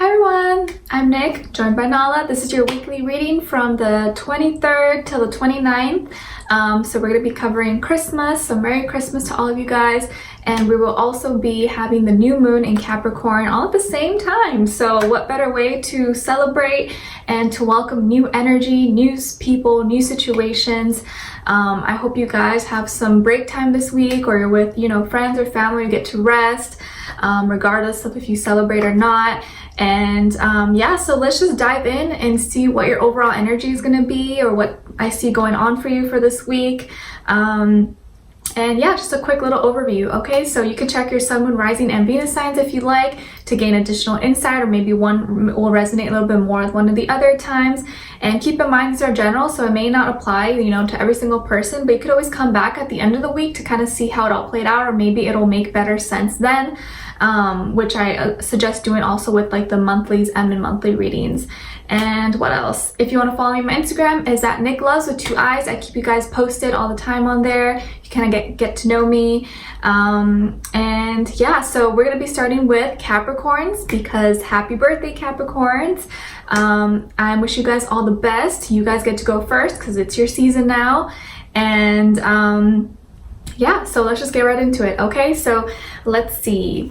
Hi everyone, I'm Nick, joined by Nala. This is your weekly reading from the 23rd till the 29th. So we're going to be covering Christmas, so Merry Christmas to all of you guys. And we will also be having the new moon in Capricorn all at the same time. So what better way to celebrate and to welcome new energy, new people, new situations. I hope you guys have some break time this week, or you're with, friends or family, you get to rest, regardless of if you celebrate or not. And yeah, so let's just dive in and see what your overall energy is going to be, or what I see going on for you for this week. And yeah, just a quick little overview. Okay, so you can check your sun, moon, rising, and Venus signs if you like to gain additional insight, or maybe one will resonate a little bit more with one of the other times. And keep in mind, these are general, so it may not apply, to every single person, but you could always come back at the end of the week to kind of see how it all played out, or maybe it'll make better sense then, which I suggest doing also with like the monthlies and the monthly readings. And what else? If you want to follow me, my Instagram is at NicLoves with 2 eyes. I keep you guys posted all the time on there. You kind of get to know me. And yeah, so we're going to be starting with Capricorns, because happy birthday, Capricorns. I wish you guys all the best. You guys get to go first because it's your season now. And yeah, so let's just get right into it. Okay, so let's see.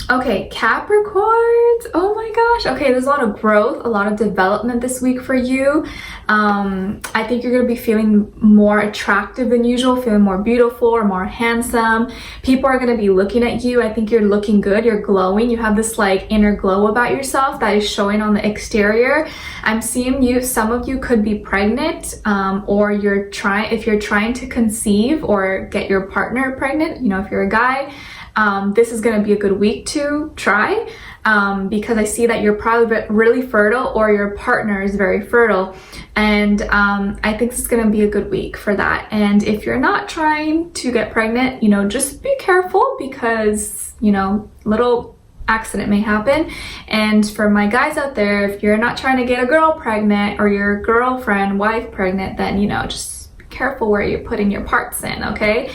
Okay, Capricorns, oh my gosh. Okay, there's a lot of growth, a lot of development this week for you. I think you're going to be feeling more attractive than usual, feeling more beautiful or more handsome. People are going to be looking at you. I think you're looking good, you're glowing. You have this like inner glow about yourself that is showing on the exterior. I'm seeing you, some of you could be pregnant, or if you're trying to conceive or get your partner pregnant, if you're a guy. This is going to be a good week to try, because I see that you're probably really fertile, or your partner is very fertile. And I think this is going to be a good week for that. And if you're not trying to get pregnant, just be careful, because, little accident may happen. And for my guys out there, if you're not trying to get a girl pregnant, or your girlfriend, wife pregnant, then, just be careful where you're putting your parts in, okay?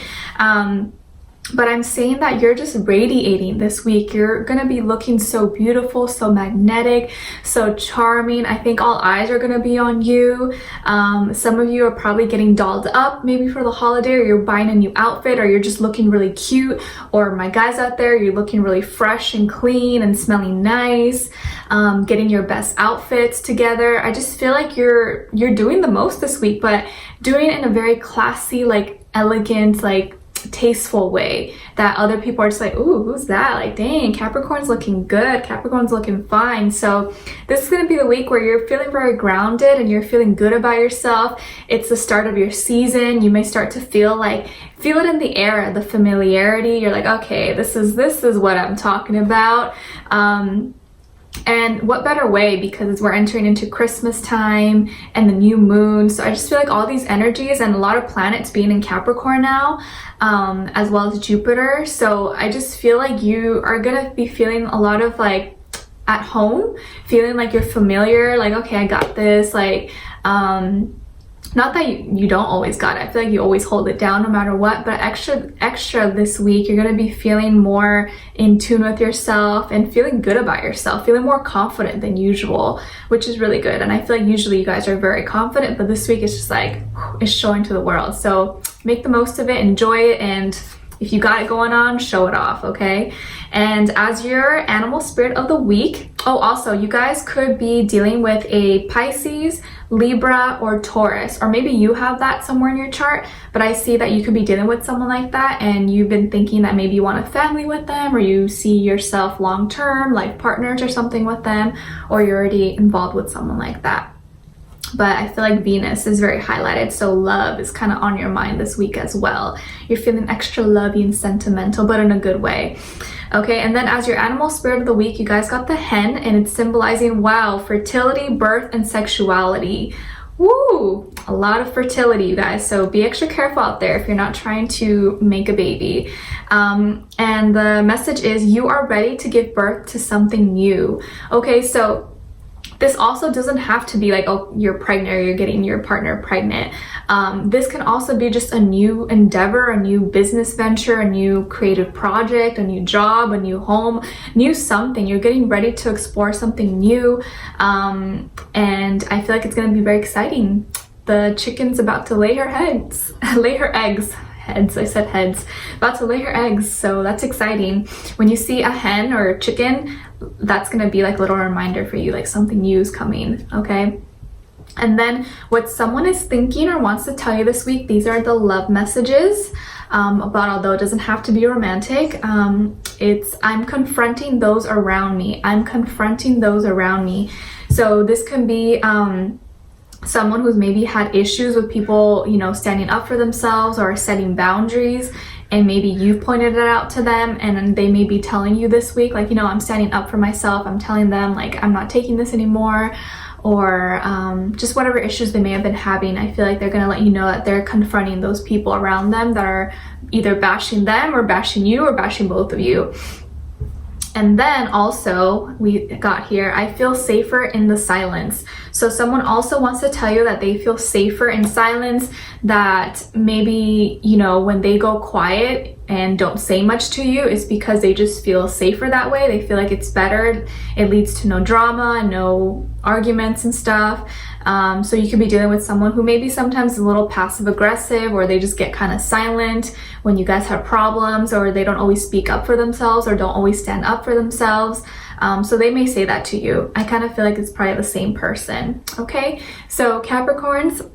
But I'm saying that you're just radiating this week. You're going to be looking so beautiful, so magnetic, so charming. I think all eyes are going to be on you. Some of you are probably getting dolled up maybe for the holiday, or you're buying a new outfit, or you're just looking really cute. Or my guys out there, you're looking really fresh and clean and smelling nice, getting your best outfits together. I just feel like you're doing the most this week, but doing it in a very classy, like elegant, like tasteful way that other people are just like, ooh, who's that? Like, dang, Capricorn's looking good, Capricorn's looking fine. So this is going to be the week where you're feeling very grounded and you're feeling good about yourself. It's the start of your season. You may start to feel it in the air, the familiarity. You're like, okay, this is what I'm talking about. And what better way, because we're entering into Christmas time and the new moon. So I just feel like all these energies and a lot of planets being in Capricorn now, as well as Jupiter. So I just feel like you are going to be feeling a lot of like at home, feeling like you're familiar, like, okay, I got this, like, not that you don't always got it. I feel like you always hold it down no matter what, but extra this week, you're going to be feeling more in tune with yourself and feeling good about yourself, feeling more confident than usual, which is really good. And I feel like usually you guys are very confident, but this week it's just like, it's showing to the world. So make the most of it, enjoy it, and if you got it going on, show it off, okay? And as your animal spirit of the week, oh, also, you guys could be dealing with a Pisces, Libra, or Taurus, or maybe you have that somewhere in your chart, but I see that you could be dealing with someone like that, and you've been thinking that maybe you want a family with them, or you see yourself long-term, like partners or something with them, or you're already involved with someone like that. But I feel like Venus is very highlighted, so love is kind of on your mind this week as well. You're feeling extra lovey and sentimental, but in a good way. Okay, and then as your animal spirit of the week, you guys got the hen, and it's symbolizing, wow, fertility, birth, and sexuality. Woo! A lot of fertility, you guys, so be extra careful out there if you're not trying to make a baby. And the message is you are ready to give birth to something new. Okay, so This also doesn't have to be like, oh, you're pregnant or you're getting your partner pregnant. This can also be just a new endeavor, a new business venture, a new creative project, a new job, a new home, new something. You're getting ready to explore something new. And I feel like it's going to be very exciting. The chicken's about to lay her eggs. I said heads. About to lay her eggs, so that's exciting. When you see a hen or a chicken, that's gonna be like a little reminder for you, like something new is coming, okay? And then what someone is thinking or wants to tell you this week, these are the love messages about, although it doesn't have to be romantic, it's I'm confronting those around me. I'm confronting those around me. So this can be someone who's maybe had issues with people, you know, standing up for themselves or setting boundaries, and maybe you've pointed it out to them, and they may be telling you this week, like, you know, I'm standing up for myself. I'm telling them, like, I'm not taking this anymore, or just whatever issues they may have been having. I feel like they're going to let you know that they're confronting those people around them that are either bashing them or bashing you or bashing both of you. And then also we got here, I feel safer in the silence. So someone also wants to tell you that they feel safer in silence, that maybe, you know, when they go quiet and don't say much to you, it's because they just feel safer that way. They feel like it's better. It leads to no drama, no arguments and stuff. So you could be dealing with someone who maybe sometimes is a little passive aggressive, or they just get kind of silent when you guys have problems, or they don't always speak up for themselves or don't always stand up for themselves. So they may say that to you. I kind of feel like it's probably the same person. Okay, so Capricorns,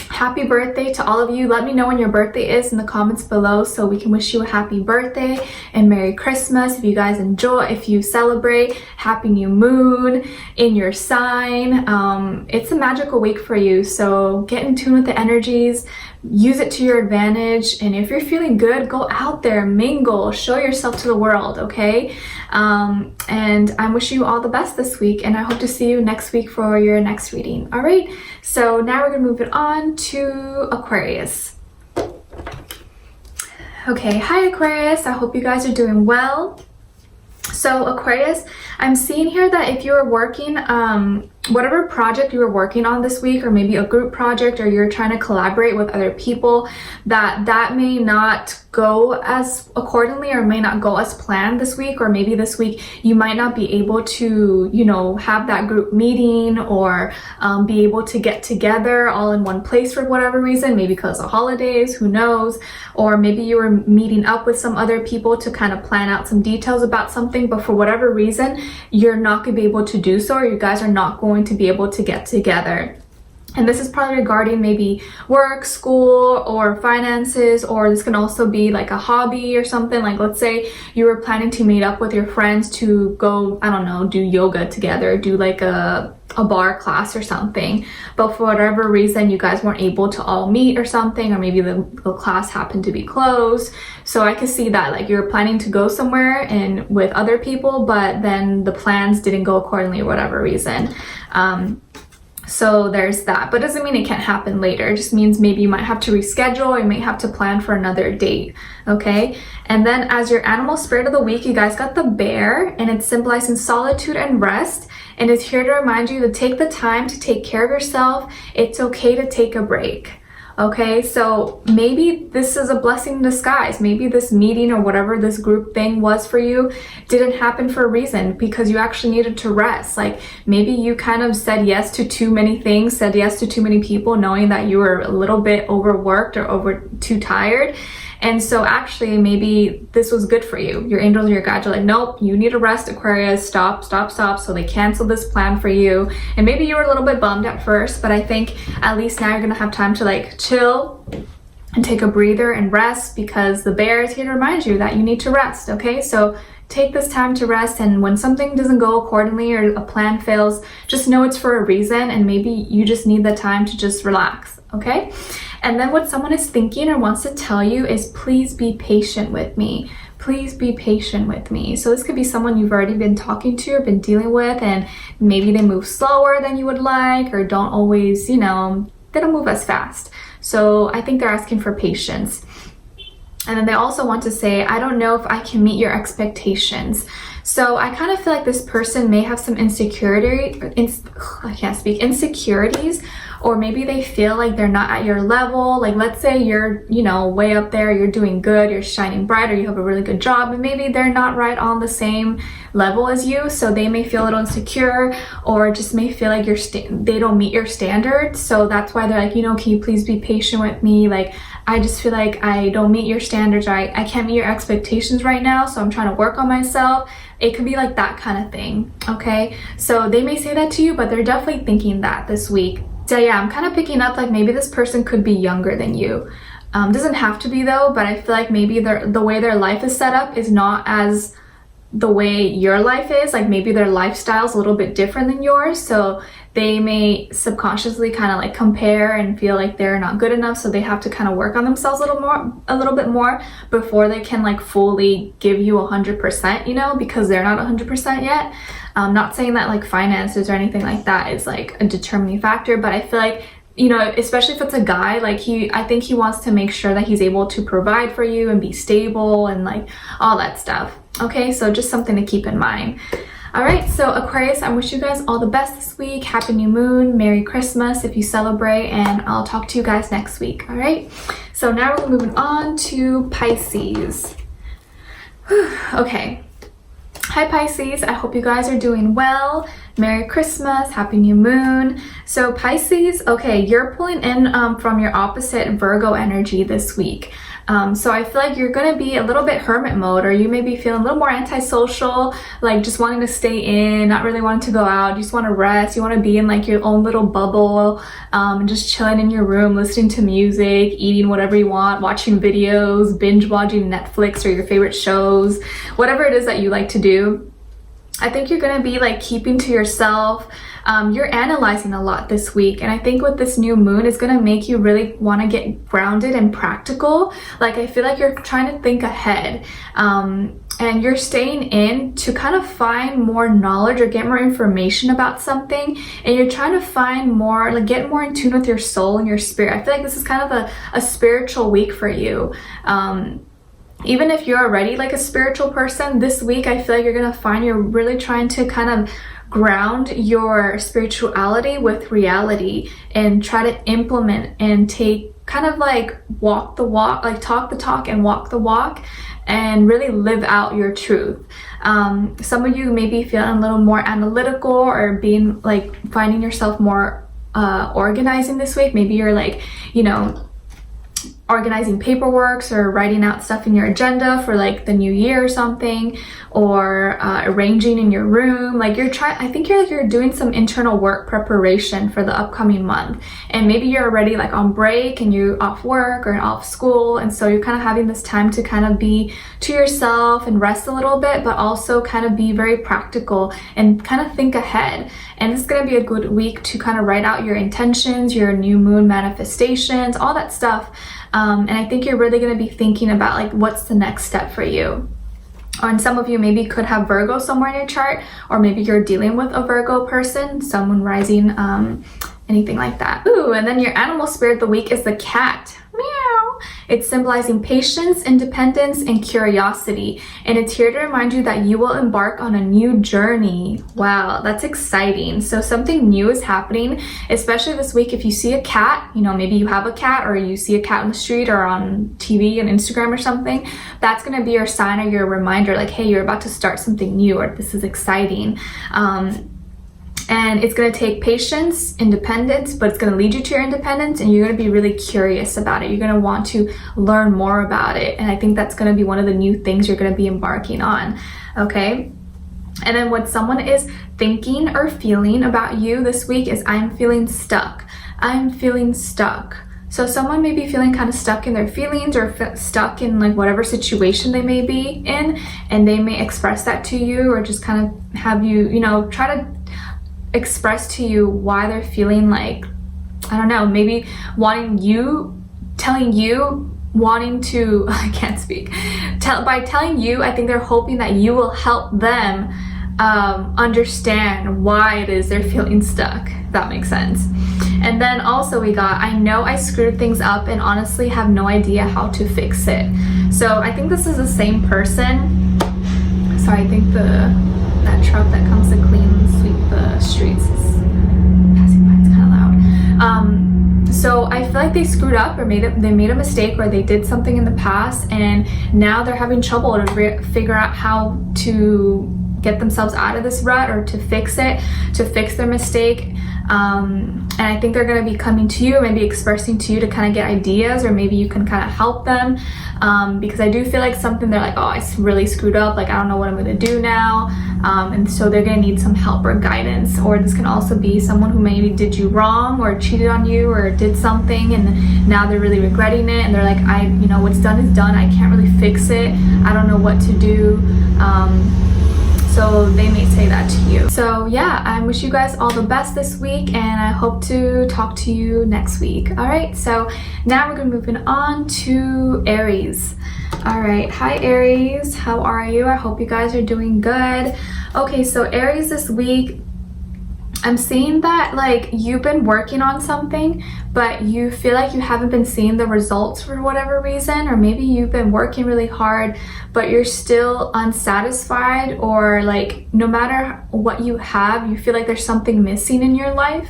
happy birthday to all of you. Let me know when your birthday is in the comments below so we can wish you a happy birthday and Merry Christmas. If you guys enjoy, if you celebrate, Happy New Moon in your sign. It's a magical week for you, so get in tune with the energies, use it to your advantage, and if you're feeling good, go out there, mingle, show yourself to the world, okay? And I'm wishing you all the best this week, and I hope to see you next week for your next reading. All right, so now we're gonna move it on to Aquarius. Okay, hi Aquarius, I hope you guys are doing well. So Aquarius, I'm seeing here that if you are working, whatever project you were working on this week, or maybe a group project, or you're trying to collaborate with other people, that may not go as accordingly, or may not go as planned this week, or maybe this week you might not be able to, you know, have that group meeting, or be able to get together all in one place for whatever reason, maybe because of holidays, who knows, or maybe you were meeting up with some other people to kind of plan out some details about something, but for whatever reason you're not going to be able to do so, or you guys are not going to be able to get together. And this is probably regarding maybe work, school, or finances, or this can also be like a hobby or something. Like, let's say you were planning to meet up with your friends to go, I don't know, do yoga together, do like a bar class or something, but for whatever reason you guys weren't able to all meet or something, or maybe the class happened to be closed. So I could see that, like, you're planning to go somewhere and with other people, but then the plans didn't go accordingly or whatever reason. So there's that, but doesn't mean it can't happen later. It just means maybe you might have to reschedule, or you might have to plan for another date, okay? And then as your animal spirit of the week, you guys got the bear, and it's symbolizing solitude and rest, and it's here to remind you to take the time to take care of yourself. It's okay to take a break. Okay, so maybe this is a blessing in disguise. Maybe this meeting or whatever this group thing was for you didn't happen for a reason, because you actually needed to rest. Like, maybe you kind of said yes to too many things, said yes to too many people, knowing that you were a little bit overworked or too tired. And so actually maybe this was good for you. Your angels and your guides are like, nope, you need to rest, Aquarius, stop. So they canceled this plan for you. And maybe you were a little bit bummed at first, but I think at least now you're gonna have time to like chill and take a breather and rest, because the bear is here to remind you that you need to rest, okay? So take this time to rest, and when something doesn't go accordingly or a plan fails, just know it's for a reason, and maybe you just need the time to just relax, okay? And then what someone is thinking or wants to tell you is, please be patient with me. Please be patient with me. So this could be someone you've already been talking to or been dealing with, and maybe they move slower than you would like, or don't always, you know, they don't move as fast. So I think they're asking for patience. And then they also want to say, I don't know if I can meet your expectations. So I kind of feel like this person may have some insecurities, or maybe they feel like they're not at your level. Like, let's say you're, you know, way up there, you're doing good, you're shining bright, or you have a really good job, and maybe they're not right on the same level as you. So they may feel a little insecure, or just may feel like they don't meet your standards. So that's why they're like, you know, can you please be patient with me? Like, I just feel like I don't meet your standards, or I can't meet your expectations right now, so I'm trying to work on myself. It could be like that kind of thing, okay? So they may say that to you, but they're definitely thinking that this week. So yeah, I'm kind of picking up like maybe this person could be younger than you. Doesn't have to be though, but I feel like maybe the way their life is set up is not as the way your life is. Like maybe their lifestyle is a little bit different than yours, so they may subconsciously kind of like compare and feel like they're not good enough, so they have to kind of work on themselves a little bit more before they can like fully give you 100%, you know, because they're not 100% yet. I'm not saying that like finances or anything like that is like a determining factor, but I feel like, you know, especially if it's a guy, like I think he wants to make sure that he's able to provide for you and be stable and like all that stuff. Okay, so just something to keep in mind. All right, so Aquarius, I wish you guys all the best this week. Happy new moon, Merry Christmas if you celebrate, and I'll talk to you guys next week. All right, so now we're moving on to Pisces. Okay. Hi Pisces, I hope you guys are doing well. Merry Christmas, Happy New Moon. So Pisces, okay, you're pulling in from your opposite Virgo energy this week. So I feel like you're gonna be a little bit hermit mode, or you may be feeling a little more antisocial, like just wanting to stay in, not really wanting to go out. You just want to rest. You want to be in like your own little bubble, and just chilling in your room, listening to music, eating whatever you want, watching videos, binge watching Netflix or your favorite shows, whatever it is that you like to do. I think you're gonna be like keeping to yourself. You're analyzing a lot this week, and I think with this new moon is gonna make you really want to get grounded and practical. Like I feel like you're trying to think ahead, and you're staying in to kind of find more knowledge or get more information about something, and you're trying to find more, like get more in tune with your soul and your spirit. I feel like this is kind of a spiritual week for you. Even if you're already like a spiritual person, this week I feel like you're gonna find you're really trying to kind of ground your spirituality with reality and try to implement and take kind of like walk the walk, like talk the talk and walk the walk, and really live out your truth. Some of you may be feeling a little more analytical, or being like finding yourself more organizing this week. Maybe you're like, you know, organizing paperwork or writing out stuff in your agenda for like the new year or something, or arranging in your room. Like I think you're doing some internal work preparation for the upcoming month, and maybe you're already like on break and you're off work or off school, and so you're kind of having this time to kind of be to yourself and rest a little bit, but also kind of be very practical and kind of think ahead. And this is going to be a good week to kind of write out your intentions, your new moon manifestations, all that stuff. And I think you're really going to be thinking about like what's the next step for you. And some of you maybe could have Virgo somewhere in your chart, or maybe you're dealing with a Virgo person, someone rising, anything like that. Ooh, and then your animal spirit of the week is the cat. Meow. It's symbolizing patience, independence, and curiosity. And it's here to remind you that you will embark on a new journey. Wow, that's exciting. So something new is happening, especially this week. If you see a cat, you know, maybe you have a cat, or you see a cat on the street or on TV and Instagram or something, that's going to be your sign or your reminder, like, hey, you're about to start something new, or this is exciting. And it's going to take patience, independence, but it's going to lead you to your independence, and you're going to be really curious about it. You're going to want to learn more about it. And I think that's going to be one of the new things you're going to be embarking on. Okay. And then what someone is thinking or feeling about you this week is, I'm feeling stuck. I'm feeling stuck. So someone may be feeling kind of stuck in their feelings, or stuck in like whatever situation they may be in, and they may express that to you, or just kind of have you, you know, try to express to you why they're feeling like, I don't know, maybe wanting to, I can't speak, by telling you, I think they're hoping that you will help them understand why it is they're feeling stuck, if that makes sense. And then also we got, I know I screwed things up and honestly have no idea how to fix it. So I think this is the same person. Sorry, I think that truck that comes to sweep the streets is passing by. It's kind of loud. So I feel like they screwed up or they made a mistake, or they did something in the past and now they're having trouble to figure out how to get themselves out of this rut, or to fix it, to fix their mistake. And I think they're going to be coming to you, maybe expressing to you to kind of get ideas, or maybe you can kind of help them, because I do feel like something they're like, oh, I really screwed up, like I don't know what I'm going to do now, and so they're going to need some help or guidance. Or this can also be someone who maybe did you wrong or cheated on you or did something and now they're really regretting it, and they're like, you know, what's done is done, I can't really fix it, I don't know what to do. So they may say that to you. So yeah, I wish you guys all the best this week, and I hope to talk to you next week. All right, so now we're gonna move on to Aries. All right, hi Aries, how are you? I hope you guys are doing good. Okay, so Aries, this week, I'm seeing that like you've been working on something, but you feel like you haven't been seeing the results for whatever reason, or maybe you've been working really hard, but you're still unsatisfied, or like no matter what you have, you feel like there's something missing in your life.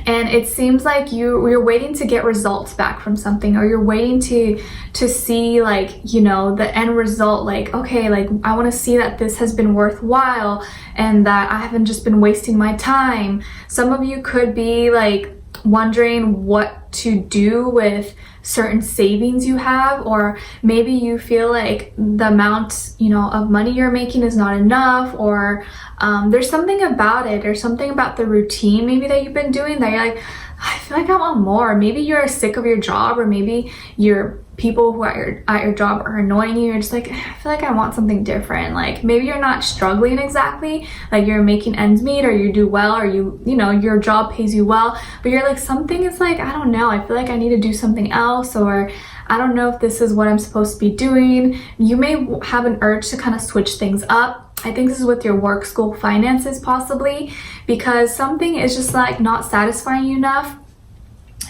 And it seems like you're waiting to get results back from something, or you're waiting to see, like, you know, the end result, like, okay, like I want to see that this has been worthwhile and that I haven't just been wasting my time. Some of you could be like wondering what to do with certain savings you have, or maybe you feel like the amount, you know, of money you're making is not enough, or there's something about it, or something about the routine maybe that you've been doing that you're like, I feel like I want more. Maybe you're sick of your job, or maybe you're people who are at your job are annoying you. You're just like, I feel like I want something different. Like maybe you're not struggling exactly, like you're making ends meet, or you do well, or you know, your job pays you well, but you're like, something is like, I don't know, I feel like I need to do something else, or I don't know if this is what I'm supposed to be doing. You may have an urge to kind of switch things up. I think this is with your work, school, finances possibly, because something is just like not satisfying you enough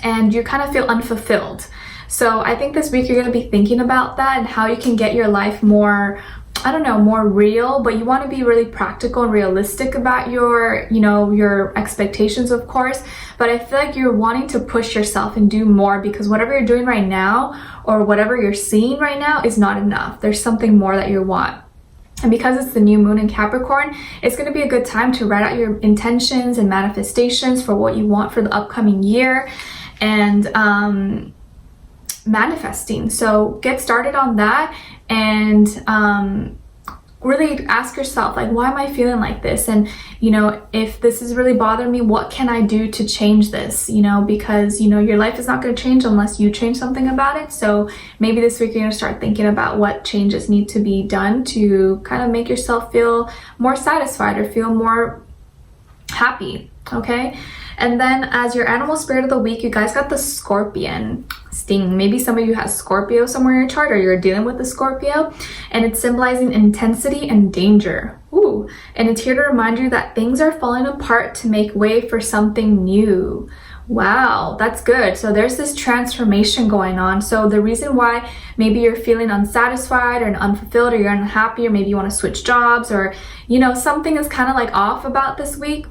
and you kind of feel unfulfilled. So I think this week you're going to be thinking about that and how you can get your life more, I don't know, more real, but you want to be really practical and realistic about your, you know, your expectations, of course. But I feel like you're wanting to push yourself and do more, because whatever you're doing right now or whatever you're seeing right now is not enough. There's something more that you want. And because it's the new moon in Capricorn, it's going to be a good time to write out your intentions and manifestations for what you want for the upcoming year, and manifesting. So get started on that, and really ask yourself, like, why am I feeling like this? And, you know, if this is really bothering me, what can I do to change this? You know, because, you know, your life is not going to change unless you change something about it. So maybe this week you're going to start thinking about what changes need to be done to kind of make yourself feel more satisfied or feel more happy. Okay. And then as your animal spirit of the week, you guys got the Scorpion sting. Maybe some of you have Scorpio somewhere in your chart, or you're dealing with the Scorpio, and it's symbolizing intensity and danger. Ooh, and it's here to remind you that things are falling apart to make way for something new. Wow, that's good. So there's this transformation going on. So the reason why maybe you're feeling unsatisfied or unfulfilled, or you're unhappy, or maybe you want to switch jobs, or, you know, something is kind of like off about this week,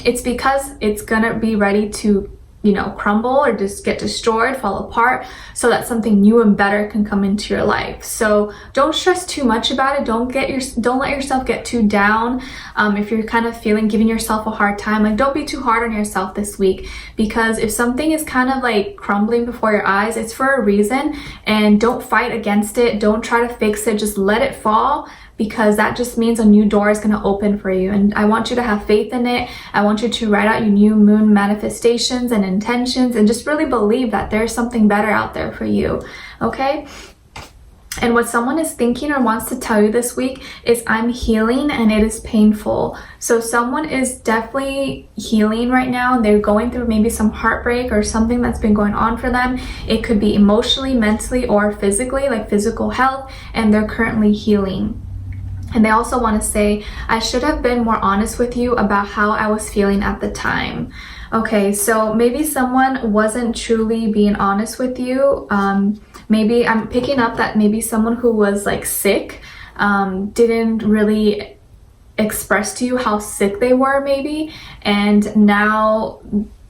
it's because it's gonna be ready to, you know, crumble or just get destroyed, fall apart, so that something new and better can come into your life. So don't stress too much about it. Don't let yourself get too down. If you're kind of giving yourself a hard time, like, don't be too hard on yourself this week, because if something is kind of like crumbling before your eyes, it's for a reason. And don't fight against it. Don't try to fix it. Just let it fall, because that just means a new door is going to open for you. And I want you to have faith in it. I want you to write out your new moon manifestations and intentions, and just really believe that there's something better out there for you. Okay? And what someone is thinking or wants to tell you this week is, I'm healing and it is painful. So someone is definitely healing right now. They're going through maybe some heartbreak or something that's been going on for them. It could be emotionally, mentally, or physically, like physical health, and they're currently healing. And they also want to say, I should have been more honest with you about how I was feeling at the time. Okay, so maybe someone wasn't truly being honest with you. Maybe I'm picking up that maybe someone who was like sick didn't really express to you how sick they were maybe, and now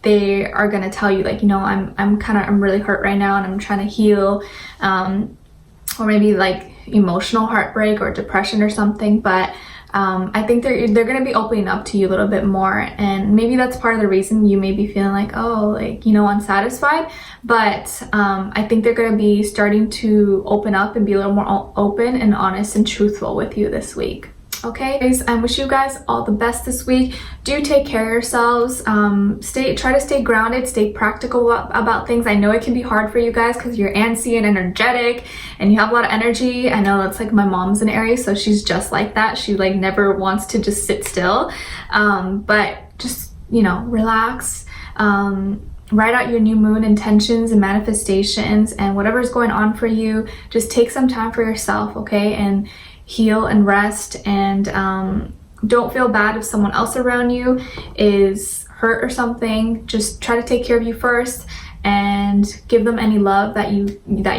they are gonna tell you like, you know, I'm really hurt right now and I'm trying to heal, or maybe like emotional heartbreak or depression or something. But I think they're gonna be opening up to you a little bit more, and maybe that's part of the reason you may be feeling like, oh, like, you know, unsatisfied. But I think they're gonna be starting to open up and be a little more open and honest and truthful with you this week. Okay, guys, I wish you guys all the best this week. Do take care of yourselves. Try to stay grounded, stay practical about things. I know it can be hard for you guys because you're antsy and energetic and you have a lot of energy. I know that's like my mom's an Aries, so she's just like that. She like never wants to just sit still. But just, you know, relax. Write out your new moon intentions and manifestations, and whatever's going on for you, just take some time for yourself, okay? And heal and rest, and don't feel bad if someone else around you is hurt or something. Just try to take care of you first and give them any love that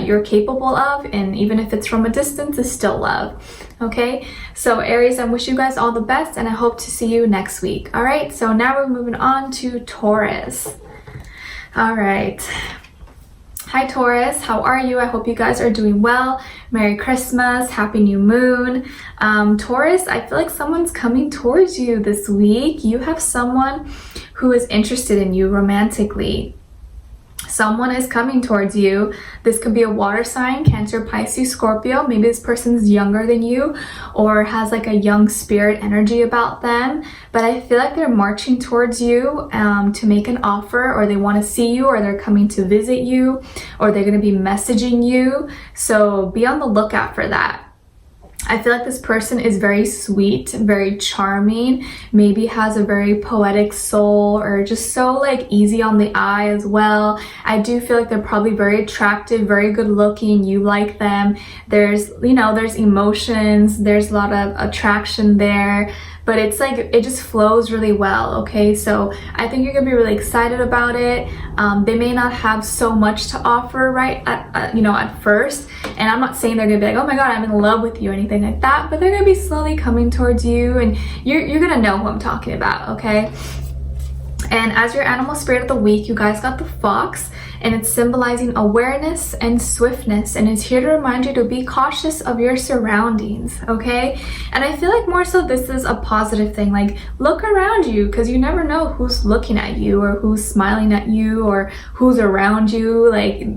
you're capable of, and even if it's from a distance, it's still love. Okay, so Aries, I wish you guys all the best, and I hope to see you next week. All right, so now we're moving on to Taurus. All right. Hi Taurus, how are you? I hope you guys are doing well. Merry Christmas, Happy New Moon. Taurus, I feel like someone's coming towards you this week. You have someone who is interested in you romantically. Someone is coming towards you. This could be a water sign, Cancer, Pisces, Scorpio. Maybe this person's younger than you or has like a young spirit energy about them. But I feel like they're marching towards you to make an offer, or they want to see you, or they're coming to visit you, or they're going to be messaging you. So be on the lookout for that. I feel like this person is very sweet, very charming, maybe has a very poetic soul, or just so like easy on the eye as well. I do feel like they're probably very attractive, very good looking. You like them. There's, you know, there's emotions, there's a lot of attraction there, but it's like it just flows really well. Okay, so I think you're gonna be really excited about it. They may not have so much to offer right at first, and I'm not saying they're gonna be like, oh my god, I'm in love with you or anything like that, but they're gonna be slowly coming towards you, and you're gonna know who I'm talking about. Okay, and as your animal spirit of the week, you guys got the fox, and it's symbolizing awareness and swiftness, and it's here to remind you to be cautious of your surroundings. Okay, and I feel like more so this is a positive thing. Like, look around you, because you never know who's looking at you or who's smiling at you or who's around you. Like,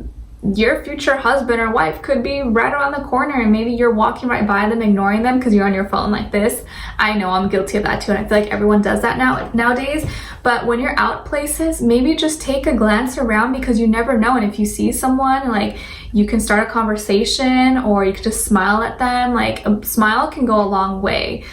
your future husband or wife could be right around the corner, and maybe you're walking right by them, ignoring them because you're on your phone like this. I know I'm guilty of that too, and I feel like everyone does that nowadays. But when you're out places, maybe just take a glance around, because you never know. And if you see someone, like, you can start a conversation, or you can just smile at them. Like, a smile can go a long way.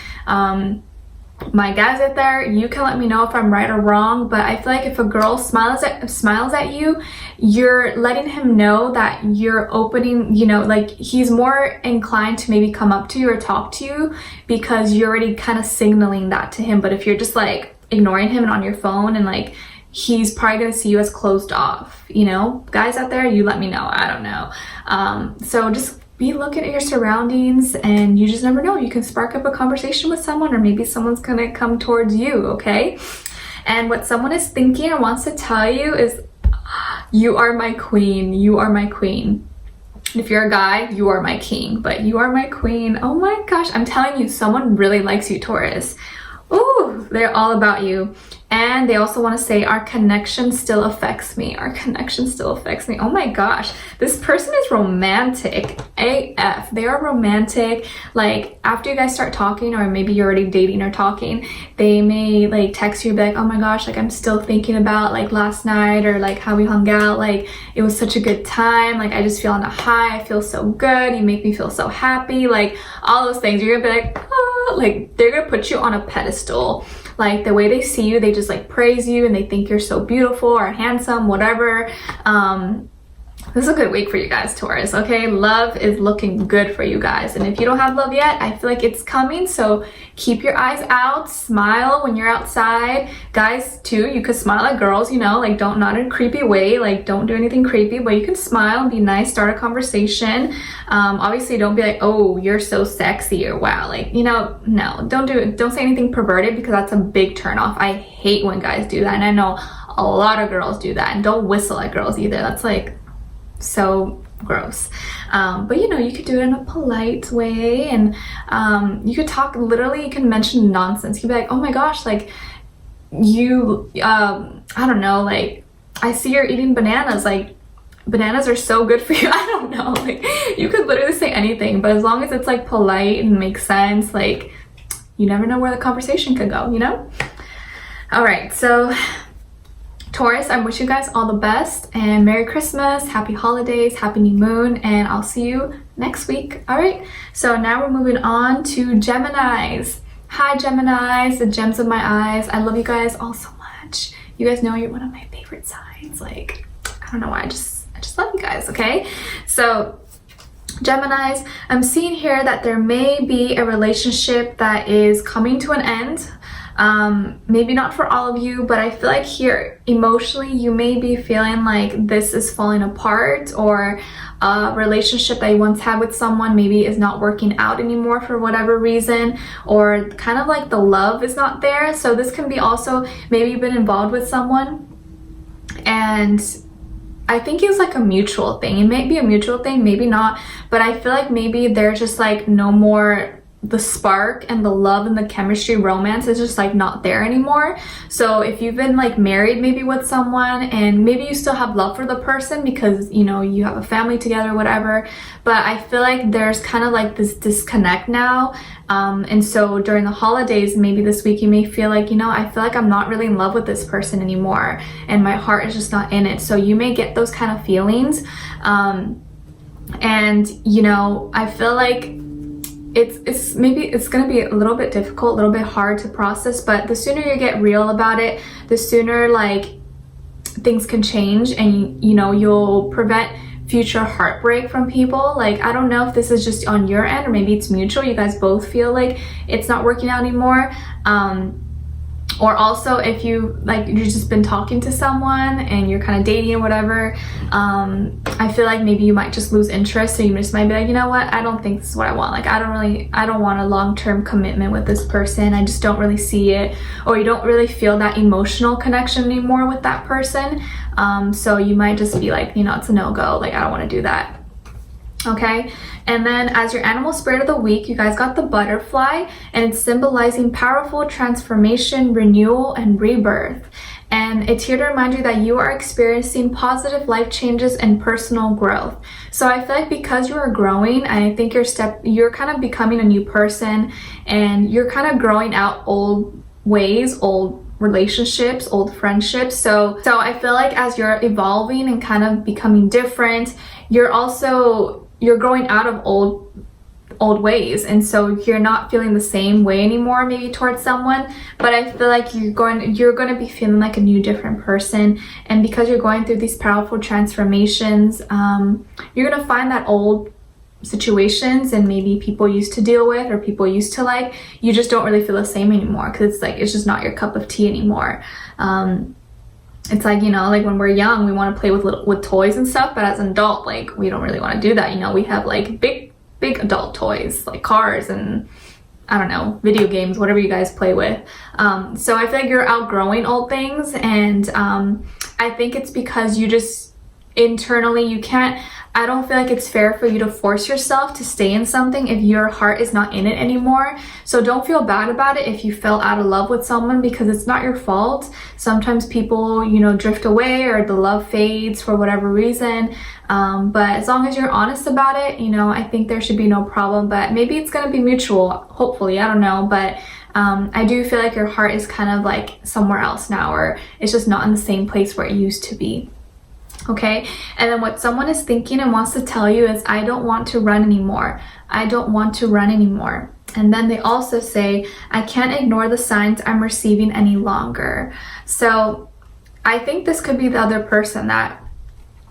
My guys out there, you can let me know if I'm right or wrong, but I feel like if a girl smiles at you, you're letting him know that you're opening, you know, like, he's more inclined to maybe come up to you or talk to you, because you're already kind of signaling that to him. But if you're just like ignoring him and on your phone, and like, he's probably gonna see you as closed off. You know, guys out there, you let me know. I don't know. So just be looking at your surroundings, and you just never know. You can spark up a conversation with someone, or maybe someone's gonna come towards you. Okay, and what someone is thinking or wants to tell you is, you are my queen. You are my queen. If you're a guy, you are my king, but you are my queen. Oh my gosh, I'm telling you, someone really likes you, Taurus. Ooh, they're all about you. And they also want to say, our connection still affects me. Our connection still affects me. Oh my gosh, this person is romantic AF. They are romantic. Like, after you guys start talking, or maybe you're already dating or talking, they may like text you, be like, oh my gosh, like, I'm still thinking about like last night, or like how we hung out. Like, it was such a good time. Like, I just feel on a high. I feel so good. You make me feel so happy. Like, all those things. You're gonna be like, oh, like, they're gonna put you on a pedestal. Like, the way they see you, they just like praise you, and they think you're so beautiful or handsome, whatever. this is a good week for you guys, Taurus, okay? Love is looking good for you guys. And if you don't have love yet, I feel like it's coming. So keep your eyes out, smile when you're outside. Guys, too, you could smile at girls, you know, like not in a creepy way, like don't do anything creepy, but you can smile and be nice, start a conversation. Obviously, don't be like, oh, you're so sexy, or wow, like, you know, no, don't say anything perverted, because that's a big turnoff. I hate when guys do that, and I know a lot of girls do that. And don't whistle at girls either. That's like so gross. But you know, you could do it in a polite way, and you could talk, literally you can mention nonsense. You could be like, oh my gosh, like you I don't know, like I see you're eating bananas, like bananas are so good for you. I don't know, like you could literally say anything, but as long as it's like polite and makes sense, like you never know where the conversation could go, you know? All right, so Taurus, I wish you guys all the best, and Merry Christmas, Happy Holidays, Happy New Moon, and I'll see you next week. All right, so now we're moving on to Geminis. Hi Geminis, the gems of my eyes. I love you guys all so much. You guys know you're one of my favorite signs. Like, I don't know why, I just love you guys, okay? So Geminis, I'm seeing here that there may be a relationship that is coming to an end. Maybe not for all of you, but I feel like here emotionally you may be feeling like this is falling apart, or a relationship that you once had with someone maybe is not working out anymore for whatever reason, or kind of like the love is not there. So this can be also, maybe you've been involved with someone and I think it's like a mutual thing. It may be a mutual thing, maybe not, but I feel like maybe there's just like no more, the spark and the love and the chemistry, romance is just like not there anymore. So if you've been like married maybe with someone, and maybe you still have love for the person because you know you have a family together, whatever, but I feel like there's kind of like this disconnect now. And so during the holidays, maybe this week, you may feel like, you know, I feel like I'm not really in love with this person anymore, and my heart is just not in it. So you may get those kind of feelings. And you know, I feel like it's gonna be a little bit difficult, a little bit hard to process, but the sooner you get real about it, the sooner like things can change, and you know, you'll prevent future heartbreak from people. Like, I don't know if this is just on your end or maybe it's mutual, you guys both feel like it's not working out anymore. Or also if you like, you've just been talking to someone and you're kind of dating or whatever, I feel like maybe you might just lose interest, so you just might be like, you know what, I don't think this is what I want. Like, I don't want a long-term commitment with this person. I just don't really see it, or you don't really feel that emotional connection anymore with that person. So you might just be like, you know, it's a no-go, like I don't want to do that. Okay, and then as your animal spirit of the week, you guys got the butterfly, and it's symbolizing powerful transformation, renewal, and rebirth. And it's here to remind you that you are experiencing positive life changes and personal growth. So I feel like because you are growing, I think you're kind of becoming a new person, and you're kind of growing out old ways, old relationships, old friendships. So I feel like as you're evolving and kind of becoming different, you're growing out of old ways, and so you're not feeling the same way anymore maybe towards someone, but I feel like you're going to be feeling like a new, different person. And because you're going through these powerful transformations, you're going to find that old situations and maybe people used to deal with or people used to like, you just don't really feel the same anymore, because it's like, it's just not your cup of tea anymore. It's like, you know, like when we're young, we want to play with toys and stuff, but as an adult, like we don't really want to do that. You know, we have like big adult toys like cars and I don't know, video games, whatever you guys play with. So I feel like you're outgrowing old things, and I think it's because you just internally, I don't feel like it's fair for you to force yourself to stay in something if your heart is not in it anymore. So don't feel bad about it if you fell out of love with someone, because it's not your fault. Sometimes people, you know, drift away or the love fades for whatever reason. But as long as you're honest about it, you know, I think there should be no problem. But maybe it's going to be mutual, hopefully, I don't know. But I do feel like your heart is kind of like somewhere else now, or it's just not in the same place where it used to be. Okay, and then what someone is thinking and wants to tell you is, I don't want to run anymore. I don't want to run anymore. And then they also say, I can't ignore the signs I'm receiving any longer. So I think this could be the other person that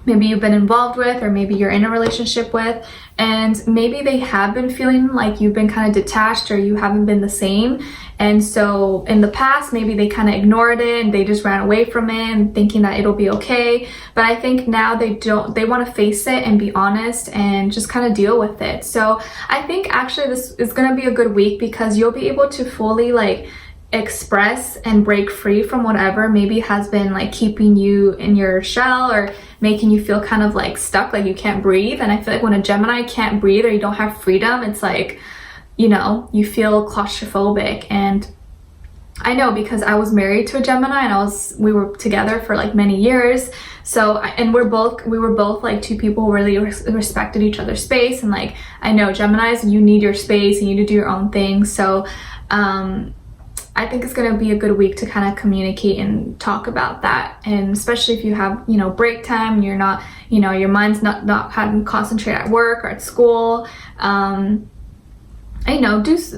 maybe you've been involved with, or maybe you're in a relationship with, and maybe they have been feeling like you've been kind of detached or you haven't been the same. And so in the past, maybe they kind of ignored it and they just ran away from it and thinking that it'll be okay. But I think now they want to face it and be honest and just kind of deal with it. So I think actually this is going to be a good week, because you'll be able to fully like express and break free from whatever maybe has been like keeping you in your shell or making you feel kind of like stuck, like you can't breathe. And I feel like when a Gemini can't breathe or you don't have freedom, it's like, you know, you feel claustrophobic. And I know, because I was married to a Gemini and we were together for like many years. So, and we were both like two people who really respected each other's space. And like, I know Geminis, you need your space, you need to do your own thing. So, I think it's going to be a good week to kind of communicate and talk about that. And especially if you have, you know, break time and you're not, you know, your mind's not having to concentrate at work or at school. I know, as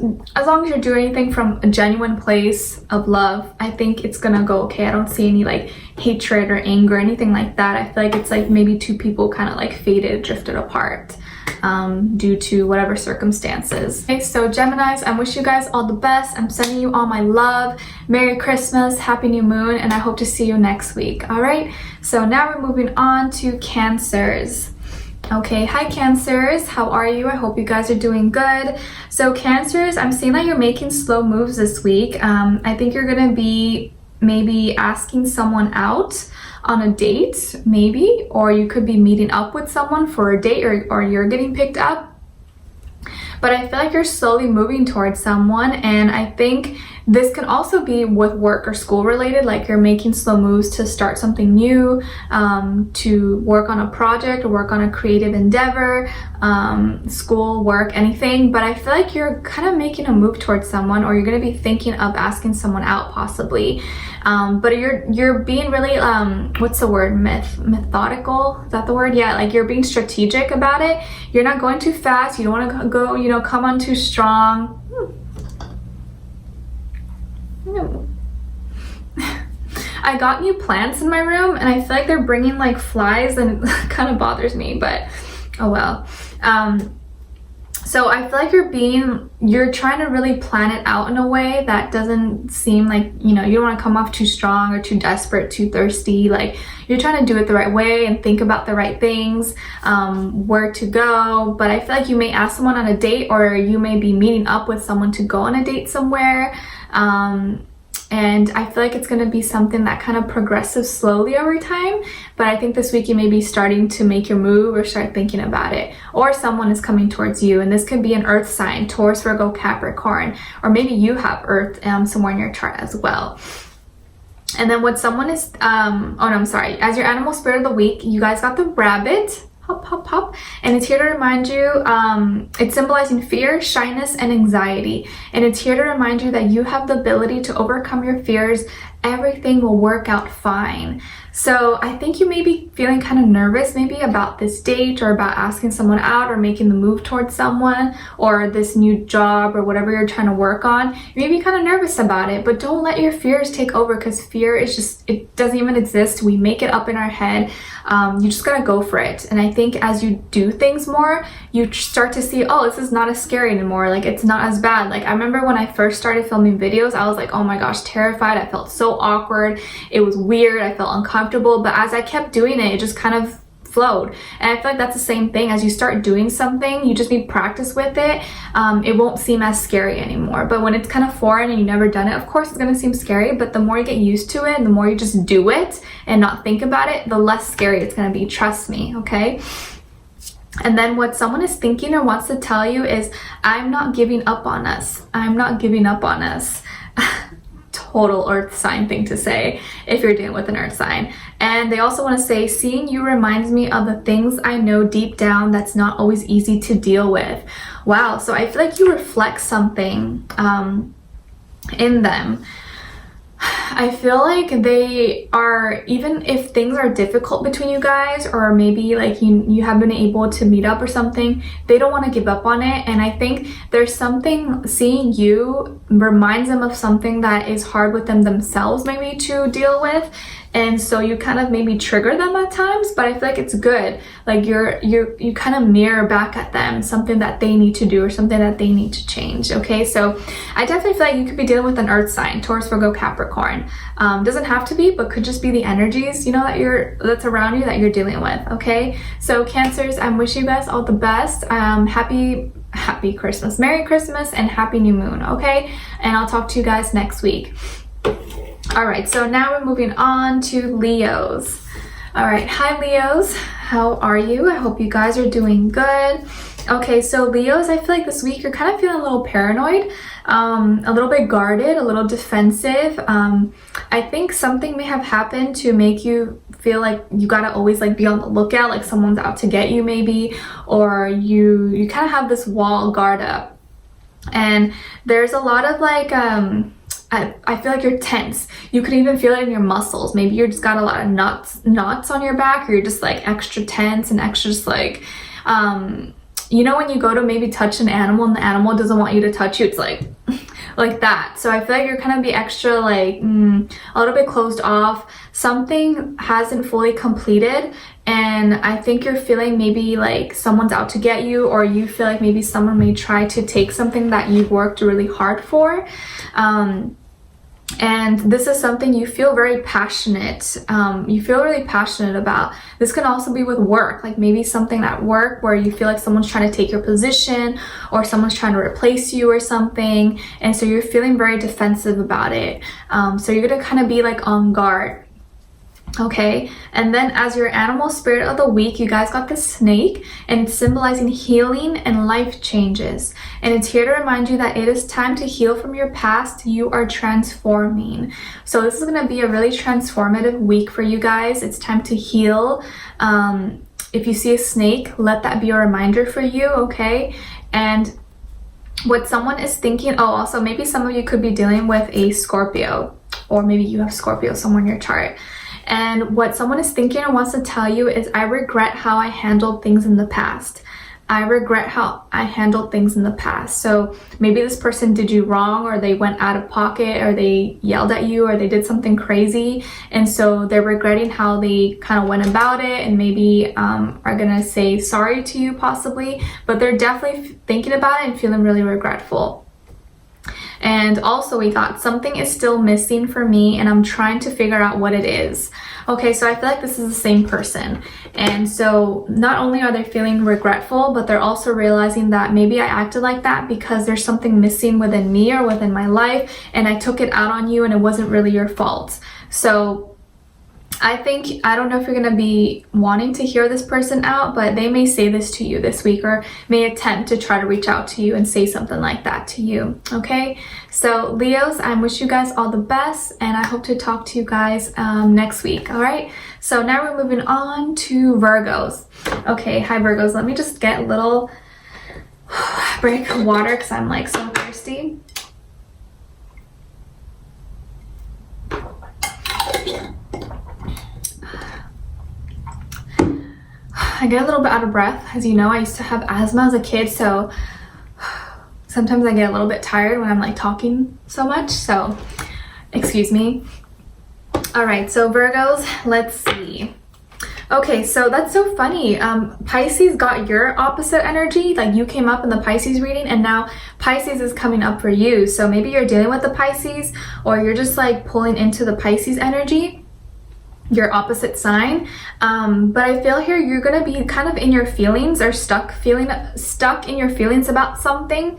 long as you're doing anything from a genuine place of love, I think it's gonna go okay. I don't see any like hatred or anger or anything like that. I feel like it's like maybe two people kind of like drifted apart due to whatever circumstances. Okay, so Geminis, I wish you guys all the best. I'm sending you all my love. Merry Christmas, Happy New Moon, and I hope to see you next week. All right, so now we're moving on to Cancers. Okay, hi Cancers, how are you? I hope you guys are doing good. So Cancers, I'm seeing that you're making slow moves this week. I think you're gonna be maybe asking someone out on a date, maybe, or you could be meeting up with someone for a date, or you're getting picked up. But I feel like you're slowly moving towards someone, and I think this can also be with work or school related, like you're making slow moves to start something new, to work on a project or work on a creative endeavor, school, work, anything. But I feel like you're kind of making a move towards someone, or you're going to be thinking of asking someone out possibly. But you're being really, what's the word? Methodical? Is that the word? Yeah, like you're being strategic about it. You're not going too fast. You don't want to go, you know, come on too strong. I got new plants in my room and I feel like they're bringing like flies, and it kind of bothers me, but oh well. So I feel like you're trying to really plan it out in a way that doesn't seem like, you know, you don't want to come off too strong or too desperate, too thirsty. Like you're trying to do it the right way and think about the right things, where to go. But I feel like you may ask someone on a date, or you may be meeting up with someone to go on a date somewhere. And I feel like it's going to be something that kind of progresses slowly over time. But I think this week you may be starting to make your move or start thinking about it. Or someone is coming towards you. And this could be an earth sign, Taurus, Virgo, Capricorn. Or maybe you have earth somewhere in your chart as well. And then what someone is, as your animal spirit of the week, you guys got the rabbit. Hop, hop, hop. And it's here to remind you, it's symbolizing fear, shyness, and anxiety. And it's here to remind you that you have the ability to overcome your fears. Everything will work out fine. So I think you may be feeling kind of nervous maybe about this date, or about asking someone out, or making the move towards someone, or this new job, or whatever you're trying to work on. You may be kind of nervous about it, but don't let your fears take over, because fear is just, it doesn't even exist. We make it up in our head. You just gotta go for it. And I think as you do things more, you start to see, oh, this is not as scary anymore. Like it's not as bad. Like I remember when I first started filming videos, I was like, oh my gosh, terrified. I felt so awkward. It was weird. I felt uncomfortable. But as I kept doing it, it just kind of flowed. And I feel like that's the same thing. As you start doing something, you just need practice with it. It won't seem as scary anymore. But when it's kind of foreign and you've never done it, of course it's going to seem scary. But the more you get used to it, and the more you just do it and not think about it, the less scary it's going to be. Trust me, okay? And then what someone is thinking or wants to tell you is, I'm not giving up on us. I'm not giving up on us. Total earth sign thing to say if you're dealing with an earth sign. And they also want to say, seeing you reminds me of the things I know deep down that's not always easy to deal with. Wow, so I feel like you reflect something in them. I feel like they are, even if things are difficult between you guys, or maybe like you have been able to meet up or something, they don't want to give up on it. And I think there's something, seeing you reminds them of something that is hard with them themselves maybe to deal with. And so you kind of maybe trigger them at times, but I feel like it's good. Like you kind of mirror back at them something that they need to do or something that they need to change. Okay, so I definitely feel like you could be dealing with an earth sign, Taurus, Virgo, Capricorn. Doesn't have to be, but could just be the energies, you know, that's around you that you're dealing with. Okay, so Cancers, I'm wishing you guys all the best. Happy Christmas, Merry Christmas, and Happy New Moon. Okay, and I'll talk to you guys next week. All right, so now we're moving on to Leos. All right, hi Leos, how are you? I hope you guys are doing good. Okay, so Leos, I feel like this week you're kind of feeling a little paranoid, a little bit guarded, a little defensive. I think something may have happened to make you feel like you gotta always like be on the lookout, like someone's out to get you maybe, or you kind of have this wall guard up. And there's a lot of like, I feel like you're tense. You could even feel it in your muscles. Maybe you just got a lot of knots on your back, or you're just like extra tense and extra just like, you know, when you go to maybe touch an animal and the animal doesn't want you to touch you, it's like like that. So I feel like you're kind of be extra like a little bit closed off. Something hasn't fully completed, and I think you're feeling maybe like someone's out to get you, or you feel like maybe someone may try to take something that you've worked really hard for. And this is something you feel very passionate, you feel really passionate about. This can also be with work, like maybe something at work where you feel like someone's trying to take your position, or someone's trying to replace you or something, and so you're feeling very defensive about it. So you're gonna kind of be like on guard. Okay, and then as your animal spirit of the week, you guys got the snake, and it's symbolizing healing and life changes, and it's here to remind you that it is time to heal from your past. You are transforming. So this is going to be a really transformative week for you guys. It's time to heal. If you see a snake, let that be a reminder for you. Okay, and what someone is thinking, oh, also maybe some of you could be dealing with a Scorpio, or maybe you have Scorpio somewhere in your chart. And what someone is thinking or wants to tell you is, I regret how I handled things in the past. I regret how I handled things in the past. So maybe this person did you wrong, or they went out of pocket, or they yelled at you, or they did something crazy. And so they're regretting how they kind of went about it, and maybe are gonna say sorry to you possibly, but they're definitely thinking about it and feeling really regretful. And also we got something is still missing for me, and I'm trying to figure out what it is. Okay, so I feel like this is the same person. And so not only are they feeling regretful, but they're also realizing that maybe I acted like that because there's something missing within me or within my life, and I took it out on you and it wasn't really your fault. So I don't know if you're going to be wanting to hear this person out, but they may say this to you this week, or may attempt to try to reach out to you and say something like that to you. Okay, so Leos, I wish you guys all the best, and I hope to talk to you guys next week. All right, so now we're moving on to Virgos. Okay, hi Virgos. Let me just get a little break of water because I'm like so thirsty. I get a little bit out of breath. As you know, I used to have asthma as a kid, so sometimes I get a little bit tired when I'm like talking so much, so excuse me. All right, so Virgos, let's see. Okay, so that's so funny. Pisces got your opposite energy, like you came up in the Pisces reading, and now Pisces is coming up for you. So maybe you're dealing with the Pisces, or you're just like pulling into the Pisces energy, your opposite sign. But I feel here you're gonna be kind of in your feelings, or stuck in your feelings about something.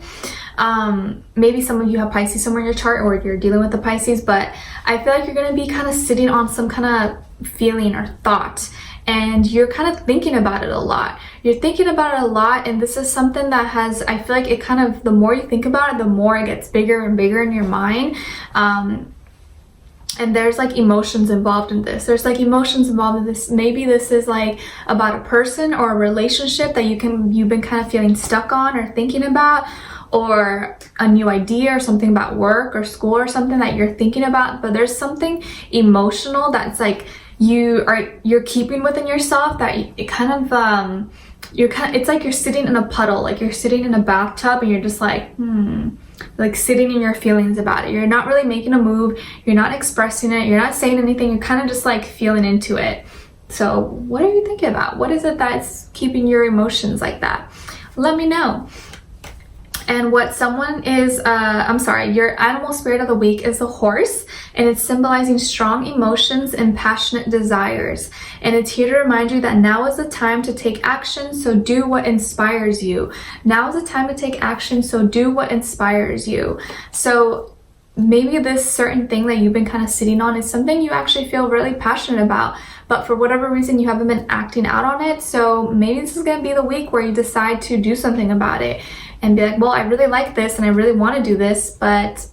Maybe some of you have Pisces somewhere in your chart, or you're dealing with the Pisces, but I feel like you're gonna be kind of sitting on some kind of feeling or thought, and you're kind of thinking about it a lot. You're thinking about it a lot, and this is something that has, I feel like it kind of, the more you think about it, the more it gets bigger and bigger in your mind. And there's like emotions involved in this. There's like emotions involved in this. Maybe this is like about a person or a relationship that you've been kind of feeling stuck on or thinking about, or a new idea or something about work or school or something that you're thinking about, but there's something emotional that's like you're keeping within yourself that it kind of it's like you're sitting in a puddle, like you're sitting in a bathtub and you're just like like sitting in your feelings about it. You're not really making a move, you're not expressing it, you're not saying anything, you're kind of just like feeling into it. So what are you thinking about? What is it that's keeping your emotions like that? Let me know. And what someone is, your animal spirit of the week is the horse, and it's symbolizing strong emotions and passionate desires. And it's here to remind you that now is the time to take action, so do what inspires you. Now is the time to take action, so do what inspires you. So maybe this certain thing that you've been kind of sitting on is something you actually feel really passionate about, but for whatever reason you haven't been acting out on it. So maybe this is going to be the week where you decide to do something about it and be like, well, I really like this and I really want to do this, but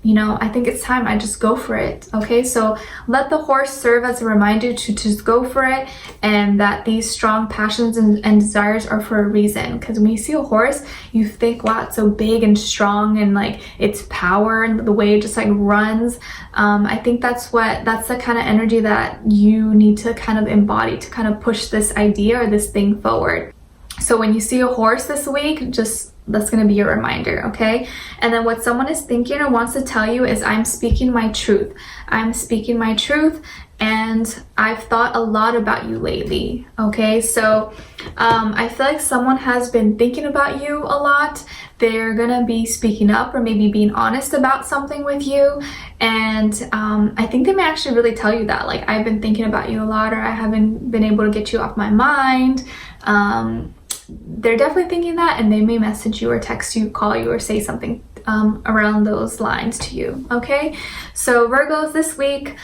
you know, I think it's time I just go for it. Okay, so let the horse serve as a reminder to just go for it, and that these strong passions and desires are for a reason. Because when you see a horse, you think, wow, it's so big and strong, and like its power and the way it just like runs. I think that's the kind of energy that you need to kind of embody to kind of push this idea or this thing forward. So when you see a horse this week, that's going to be your reminder, okay? And then what someone is thinking or wants to tell you is, I'm speaking my truth. I'm speaking my truth, and I've thought a lot about you lately, okay? So I feel like someone has been thinking about you a lot. They're going to be speaking up or maybe being honest about something with you. And I think they may actually really tell you that, like, I've been thinking about you a lot, or I haven't been able to get you off my mind. They're definitely thinking that, and they may message you or text you, call you, or say something around those lines to you, okay? So Virgos this week,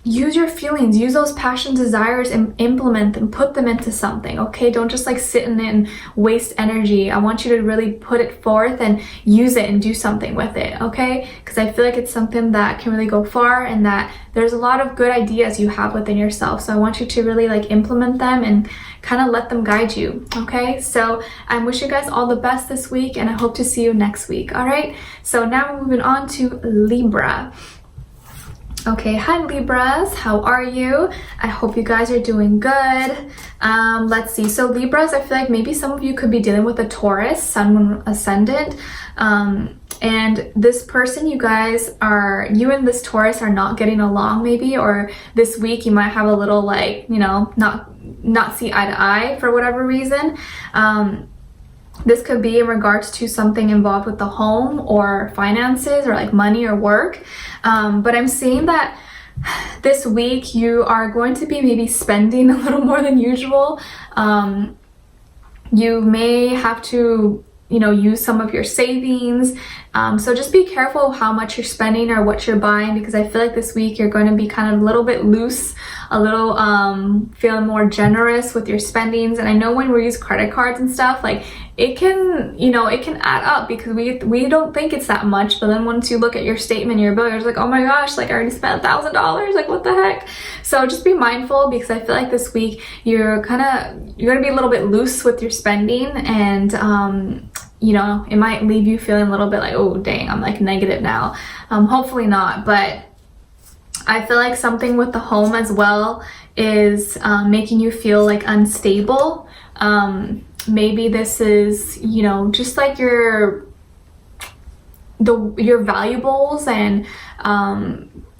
use your feelings, use those passion desires and implement them, put them into something, okay? Don't just like sit in it and waste energy. I want you to really put it forth and use it and do something with it, okay? Because I feel like it's something that can really go far, and that there's a lot of good ideas you have within yourself. So I want you to really like implement them and kind of let them guide you, okay? So I wish you guys all the best this week, and I hope to see you next week, all right? So now we're moving on to Libra. Okay, hi Libras, how are you? I hope you guys are doing good. Let's see, so Libras, I feel like maybe some of you could be dealing with a Taurus, Sun ascendant, and this person, you and this Taurus are not getting along maybe, or this week you might have a little like, you know, not see eye to eye for whatever reason. This could be in regards to something involved with the home or finances or like money or work. But I'm seeing that this week you are going to be maybe spending a little more than usual. You may have to, you know, use some of your savings. So just be careful how much you're spending or what you're buying, because I feel like this week you're going to be kind of a little bit loose, a little feeling more generous with your spendings. And I know when we use credit cards and stuff, like it can, you know, it can add up, because we don't think it's that much, but then once you look at your statement, your bill, you're like, oh my gosh, like I already spent $1,000, like what the heck? So just be mindful, because I feel like this week you're gonna be a little bit loose with your spending, and you know, it might leave you feeling a little bit like, oh dang, I'm like negative now. Hopefully not, but I feel like something with the home as well is making you feel like unstable. Maybe this is, you know, just like your valuables and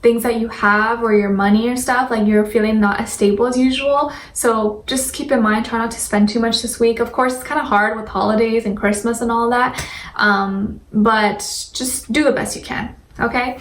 things that you have, or your money or stuff, like you're feeling not as stable as usual. So just keep in mind, try not to spend too much this week. Of course, it's kind of hard with holidays and Christmas and all that, but just do the best you can, okay?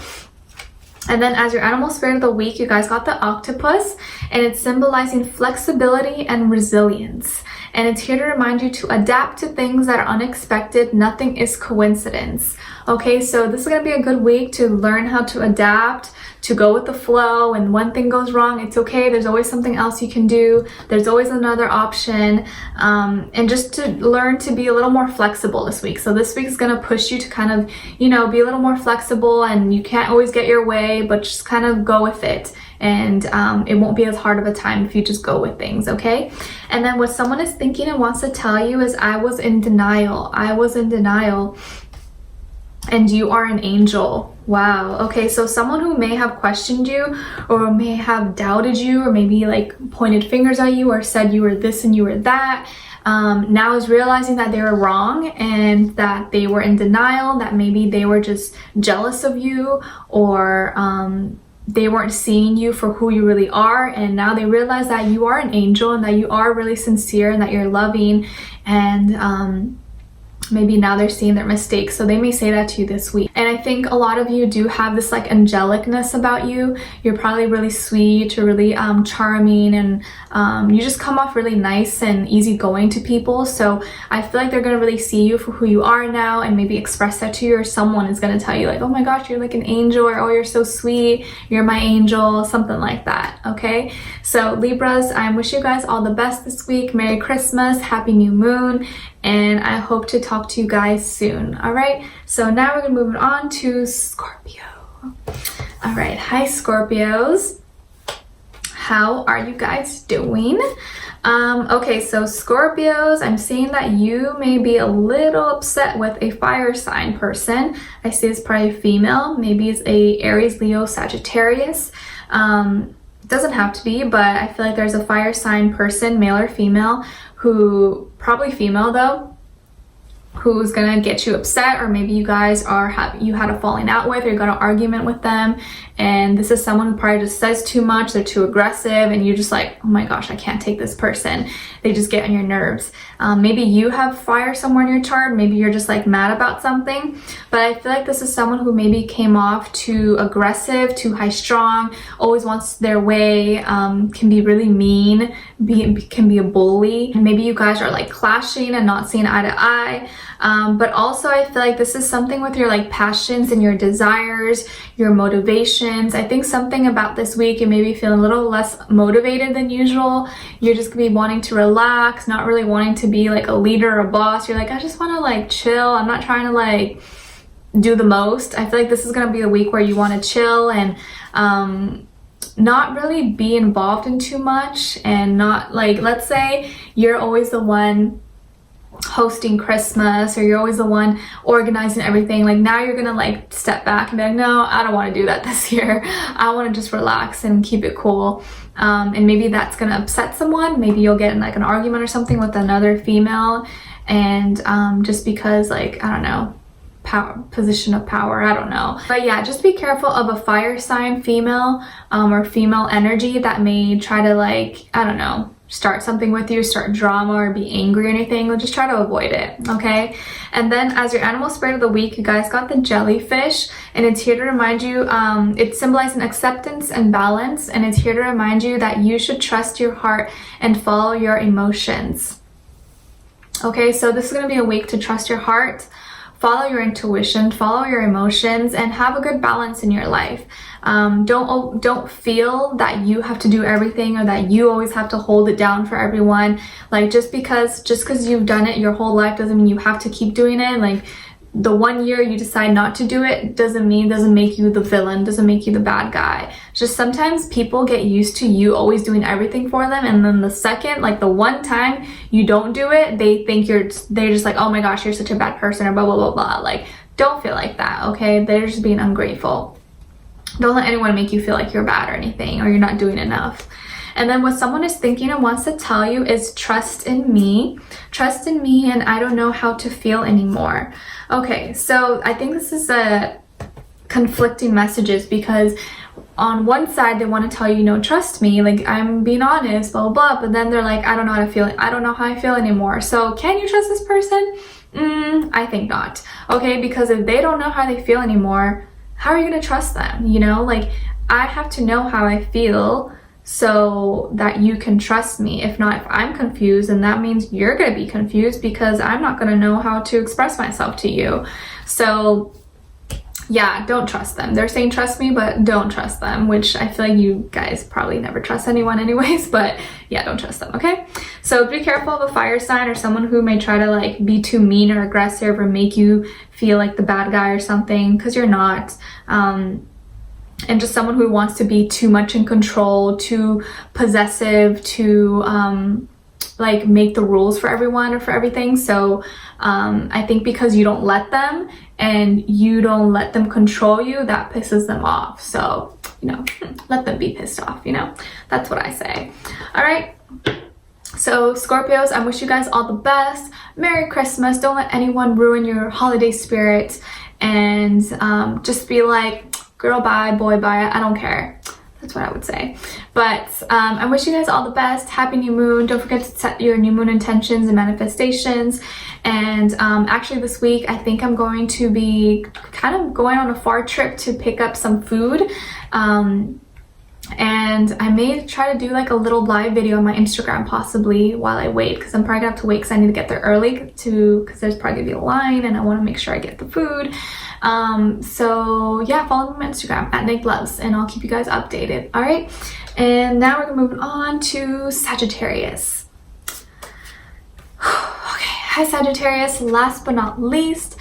And then as your animal spirit of the week, you guys got the octopus, and it's symbolizing flexibility and resilience. And it's here to remind you to adapt to things that are unexpected. Nothing is coincidence. Okay, so this is going to be a good week to learn how to adapt, to go with the flow. When one thing goes wrong, it's okay. There's always something else you can do. There's always another option. And just to learn to be a little more flexible this week. So this week is going to push you to kind of, you know, be a little more flexible, and you can't always get your way, but just kind of go with it. And it won't be as hard of a time if you just go with things, okay? And then what someone is thinking and wants to tell you is, I was in denial. I was in denial. And you are an angel. Wow. Okay, so someone who may have questioned you, or may have doubted you, or maybe like pointed fingers at you, or said you were this and you were that, now is realizing that they were wrong, and that they were in denial, that maybe they were just jealous of you, or they weren't seeing you for who you really are, and now they realize that you are an angel, and that you are really sincere, and that you're loving, and maybe now they're seeing their mistakes, so they may say that to you this week. And I think a lot of you do have this like angelicness about you. You're probably really sweet, or really charming, and you just come off really nice and easygoing to people. So I feel like they're gonna really see you for who you are now, and maybe express that to you, or someone is gonna tell you like, oh my gosh, you're like an angel, or oh, you're so sweet, you're my angel, something like that. Okay, so Libras, I wish you guys all the best this week. Merry Christmas, Happy New Moon, and I hope to talk to you guys soon. All right, so now we're gonna move on to Scorpio. All right, hi Scorpios, how are you guys doing? Okay, so Scorpios, I'm seeing that you may be a little upset with a fire sign person. I see it's probably female, maybe it's a Aries, Leo, Sagittarius. Doesn't have to be, but I feel like there's a fire sign person, male or female, who, probably female though, who's gonna get you upset, or maybe you guys you had a falling out with, or you got an argument with them, and this is someone who probably just says too much, they're too aggressive, and you're just like, oh my gosh, I can't take this person. They just get on your nerves. Maybe you have fire somewhere in your chart, maybe you're just like mad about something, but I feel like this is someone who maybe came off too aggressive, too high strong, always wants their way, can be really mean, can be a bully. Maybe you guys are like clashing and not seeing eye to eye. But also I feel like this is something with your like passions and your desires, your motivations. I think something about this week, you may be feeling a little less motivated than usual. You're just gonna be wanting to relax, not really wanting to be like a leader or a boss. You're like, I just want to like chill. I'm not trying to like do the most. I feel like this is gonna be a week where you want to chill and not really be involved in too much, and not like, let's say you're always the one hosting Christmas, or you're always the one organizing everything. Like now you're gonna like step back and be like, no, I don't want to do that this year. I want to just relax and keep it cool. And maybe that's gonna upset someone. Maybe you'll get in like an argument or something with another female, and just because like, I don't know, position of power, I don't know. But yeah, just be careful of a fire sign female, or female energy that may try to like, I don't know, start something with you, start drama, or be angry or anything. We'll just try to avoid it, okay? And then as your animal spirit of the week, you guys got the jellyfish, and it's here to remind you, it's symbolizing acceptance and balance, and it's here to remind you that you should trust your heart and follow your emotions. Okay, so this is going to be a week to trust your heart, follow your intuition, follow your emotions, and have a good balance in your life. Don't feel that you have to do everything, or that you always have to hold it down for everyone. Like just because you've done it your whole life doesn't mean you have to keep doing it. Like the 1 year you decide not to do it doesn't make you the villain, doesn't make you the bad guy. Just sometimes people get used to you always doing everything for them, and then the second, like the one time you don't do it, they think they're just like, oh my gosh, you're such a bad person, or blah blah blah blah. Like don't feel like that, okay? They're just being ungrateful. Don't let anyone make you feel like you're bad or anything, or you're not doing enough. And then what someone is thinking and wants to tell you is, trust in me, and I don't know how to feel anymore. Okay, so I think this is a conflicting messages, because on one side they want to tell you, no, trust me, like I'm being honest, blah blah blah, but then they're like, I don't know how I feel anymore. So can you trust this person? I think not. Okay, because if they don't know how they feel anymore, how are you going to trust them? You know, like I have to know how I feel so that you can trust me. If not, if I'm confused, then that means you're going to be confused, because I'm not going to know how to express myself to you. So yeah, don't trust them. They're saying trust me, but don't trust them, which I feel like you guys probably never trust anyone anyways, but yeah, don't trust them, okay? So be careful of a fire sign or someone who may try to like be too mean or aggressive or make you feel like the bad guy or something, because you're not. And just someone who wants to be too much in control, too possessive, to like make the rules for everyone or for everything. So I think because you don't let them and you don't let them control you, that pisses them off. So, you know, let them be pissed off, you know? That's what I say. All right. So Scorpios, I wish you guys all the best. Merry Christmas. Don't let anyone ruin your holiday spirit. And just be like, girl bye, boy bye, I don't care. That's what I would say. But I wish you guys all the best. Happy new moon. Don't forget to set your new moon intentions and manifestations. And actually this week, I think I'm going to be kind of going on a far trip to pick up some food. And I may try to do like a little live video on my Instagram possibly while I wait, because I'm probably gonna have to wait because I need to get there early because there's probably gonna be a line and I want to make sure I get the food. So yeah, follow me on Instagram at NicLoves and I'll keep you guys updated. All right, and now we're gonna move on to Sagittarius. Okay, hi Sagittarius. Last but not least,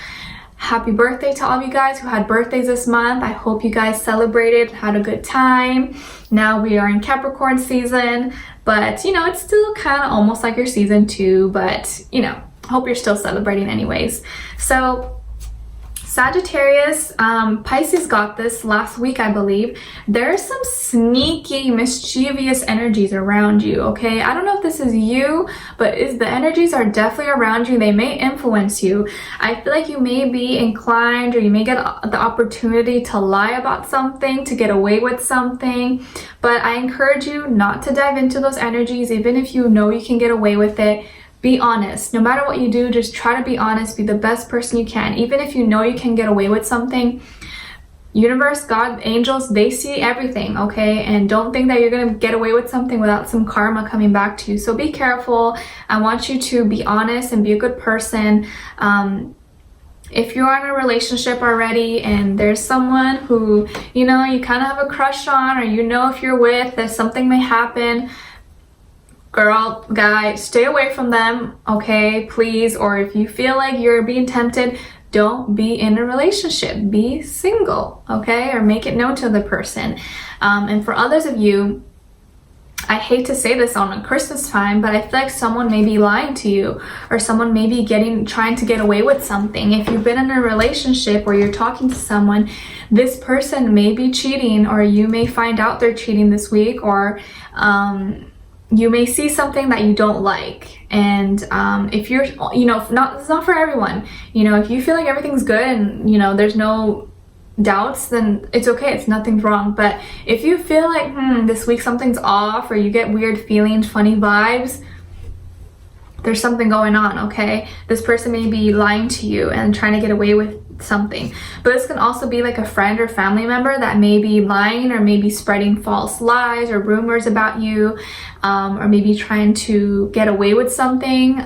happy birthday to all of you guys who had birthdays this month. I hope you guys celebrated, had a good time. Now we are in Capricorn season, but you know, it's still kind of almost like your season 2, but you know, hope you're still celebrating anyways. So Sagittarius, Pisces got this last week, I believe. There's some sneaky, mischievous energies around you, okay? I don't know if this is you, but the energies are definitely around you. They may influence you. I feel like you may be inclined, or you may get the opportunity to lie about something, to get away with something. But I encourage you not to dive into those energies, even if you know you can get away with it. Be honest. No matter what you do, just try to be honest. Be the best person you can. Even if you know you can get away with something, universe, God, angels, they see everything, okay? And don't think that you're going to get away with something without some karma coming back to you. So be careful. I want you to be honest and be a good person. If you're in a relationship already and there's someone who, you know, you kind of have a crush on, or you know if you're with, that something may happen, girl, guy, stay away from them, okay, please. Or if you feel like you're being tempted, don't be in a relationship. Be single, okay? Or make it known to the person. And for others of you, I hate to say this on Christmas time, but I feel like someone may be lying to you, or someone may be trying to get away with something. If you've been in a relationship or you're talking to someone, this person may be cheating, or you may find out they're cheating this week, or you may see something that you don't like. And if you're, you know, it's not for everyone. You know, if you feel like everything's good and, you know, there's no doubts, then it's okay. It's nothing's wrong. But if you feel like, this week something's off, or you get weird feelings, funny vibes, there's something going on, okay? This person may be lying to you and trying to get away with something. But this can also be like a friend or family member that may be lying, or maybe spreading false lies or rumors about you, or maybe trying to get away with something.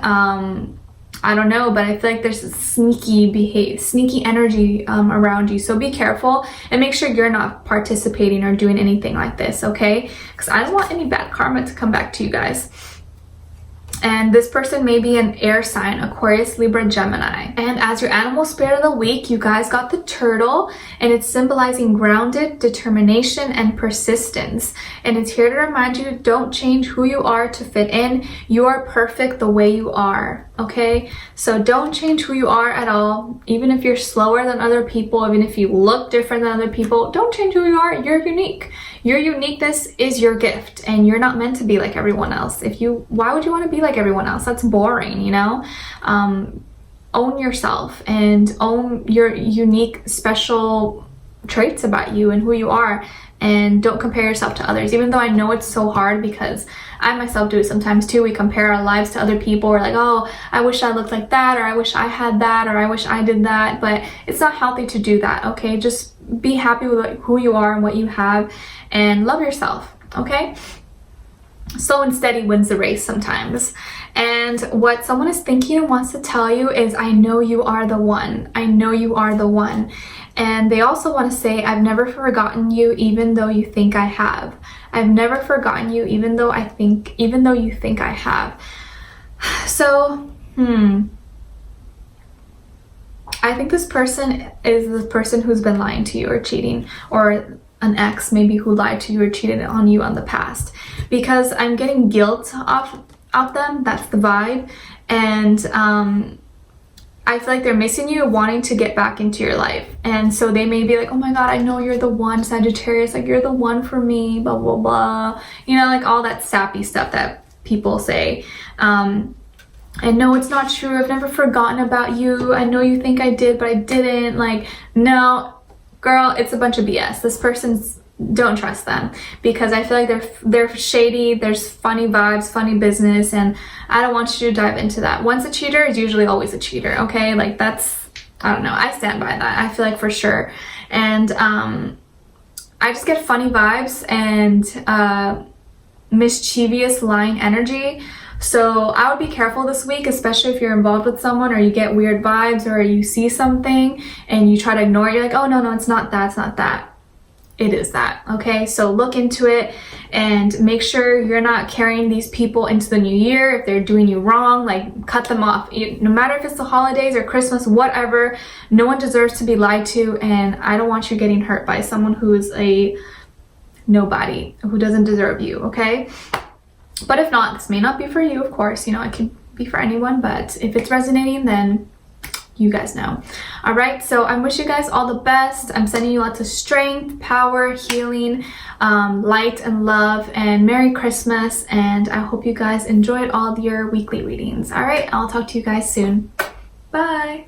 I don't know, but I feel like there's a sneaky energy around you. So be careful and make sure you're not participating or doing anything like this, okay? Because I don't want any bad karma to come back to you guys. And this person may be an air sign, Aquarius, Libra, Gemini. And as your animal spirit of the week, you guys got the turtle, and it's symbolizing grounded, determination, and persistence. And it's here to remind you, don't change who you are to fit in. You are perfect the way you are, okay? So don't change who you are at all. Even if you're slower than other people, even if you look different than other people, don't change who you are. You're unique. Your uniqueness is your gift, and you're not meant to be like everyone else. Why would you want to be like everyone else? That's boring, you know? Own yourself and own your unique, special traits about you and who you are, and don't compare yourself to others. Even though I know it's so hard, because I myself do it sometimes too. We compare our lives to other people. We're like, oh, I wish I looked like that, or I wish I had that, or I wish I did that. But it's not healthy to do that, okay? Just be happy with who you are and what you have, and love yourself, okay? Slow and steady wins the race sometimes. And what someone is thinking and wants to tell you is, I know you are the one. I know you are the one. And they also want to say, I've never forgotten you even though you think I have. I've never forgotten you even though you think I have. So, I think this person is the person who's been lying to you or cheating, or an ex maybe who lied to you or cheated on you on the past, because I'm getting guilt off them. That's the vibe. And I feel like they're missing you, wanting to get back into your life. And so they may be like, oh my god, I know you're the one, Sagittarius, like you're the one for me, blah blah blah, you know, like all that sappy stuff that people say. And no, it's not true, I've never forgotten about you, I know you think I did but I didn't. Like, no girl, it's a bunch of BS. This person's, don't trust them, because I feel like they're shady, there's funny vibes, funny business, and I don't want you to dive into that. Once a cheater is usually always a cheater, okay? Like that's, I don't know, I stand by that, I feel like, for sure. And I just get funny vibes and mischievous lying energy. So I would be careful this week, especially if you're involved with someone or you get weird vibes or you see something and you try to ignore it. You're like, oh no, it's not that, it's not that. It is that, okay? So look into it and make sure you're not carrying these people into the new year. If they're doing you wrong, like cut them off. No matter if it's the holidays or Christmas, whatever, no one deserves to be lied to, and I don't want you getting hurt by someone who is a nobody, who doesn't deserve you, okay? But if not, this may not be for you, of course, you know, it can be for anyone, but if it's resonating, then you guys know. All right, so I wish you guys all the best. I'm sending you lots of strength, power, healing, light and love, and Merry Christmas. And I hope you guys enjoyed all of your weekly readings. All right, I'll talk to you guys soon. Bye.